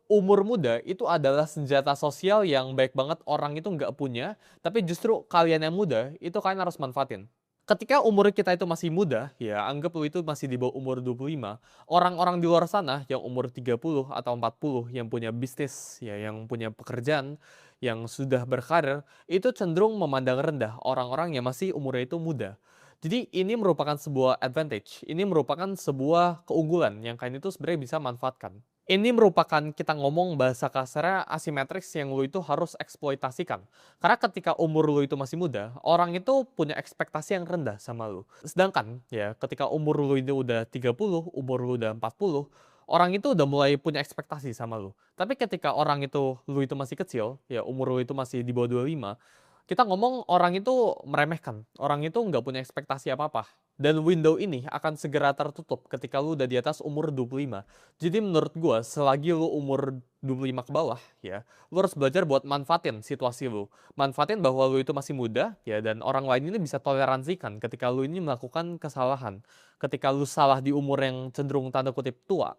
Umur muda itu adalah senjata sosial yang baik banget orang itu nggak punya, tapi justru kalian yang muda, itu kalian harus manfaatin. Ketika umur kita itu masih muda, ya anggap lu itu masih di bawah umur 25, orang-orang di luar sana yang umur 30 atau 40 yang punya bisnis, ya yang punya pekerjaan, yang sudah berkarir, itu cenderung memandang rendah orang-orang yang masih umurnya itu muda. Jadi ini merupakan sebuah advantage, ini merupakan sebuah keunggulan yang kalian itu sebenarnya bisa manfaatkan. Ini merupakan kita ngomong bahasa kasarnya asimetris yang lu itu harus eksploitasikan. Karena ketika umur lu itu masih muda, orang itu punya ekspektasi yang rendah sama lu. Sedangkan ya ketika umur lu itu udah 30, umur lu udah 40, orang itu udah mulai punya ekspektasi sama lu. Tapi ketika orang itu lu itu masih kecil, ya umur lu itu masih di bawah 25, kita ngomong orang itu meremehkan, orang itu nggak punya ekspektasi apa-apa. Dan window ini akan segera tertutup ketika lu udah di atas umur 25. Jadi menurut gua, selagi lu umur 25 ke bawah, ya, lu harus belajar buat manfaatin situasi lu. Manfaatin bahwa lu itu masih muda, ya, dan orang lain ini bisa toleransikan ketika lu ini melakukan kesalahan. Ketika lu salah di umur yang cenderung tanda kutip tua,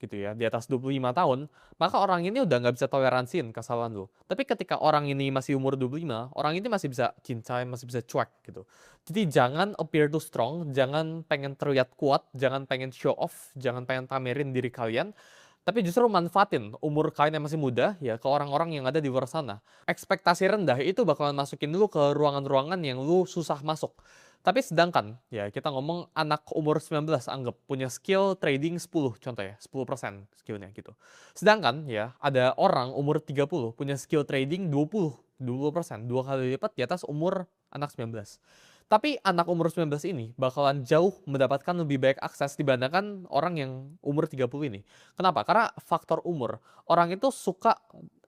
gitu ya, di atas 25 tahun, maka orang ini udah nggak bisa toleransiin kesalahan lu. Tapi ketika orang ini masih umur 25, orang ini masih bisa cincai, masih bisa cuek gitu. Jadi jangan appear too strong, jangan pengen terlihat kuat, jangan pengen show off, jangan pengen pamerin diri kalian, tapi justru manfaatin umur kalian yang masih muda ya ke orang-orang yang ada di luar sana. Ekspektasi rendah itu bakalan masukin lu ke ruangan-ruangan yang lu susah masuk. Tapi sedangkan ya kita ngomong anak umur 19 anggap punya skill trading 10 contoh ya, 10% skillnya gitu. Sedangkan ya ada orang umur 30 punya skill trading 20%, 2 kali lipat di atas umur anak 19. Tapi anak umur 19 ini bakalan jauh mendapatkan lebih banyak akses dibandingkan orang yang umur 30 ini. Kenapa? Karena faktor umur. Orang itu suka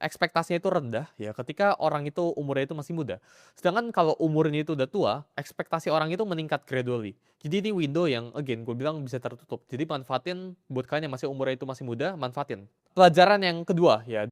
ekspektasinya itu rendah ya ketika orang itu umurnya itu masih muda. Sedangkan kalau umurnya itu udah tua, ekspektasi orang itu meningkat gradually. Jadi ini window yang again gue bilang bisa tertutup. Jadi manfaatin buat kalian yang masih umurnya itu masih muda, manfaatin. Pelajaran yang kedua ya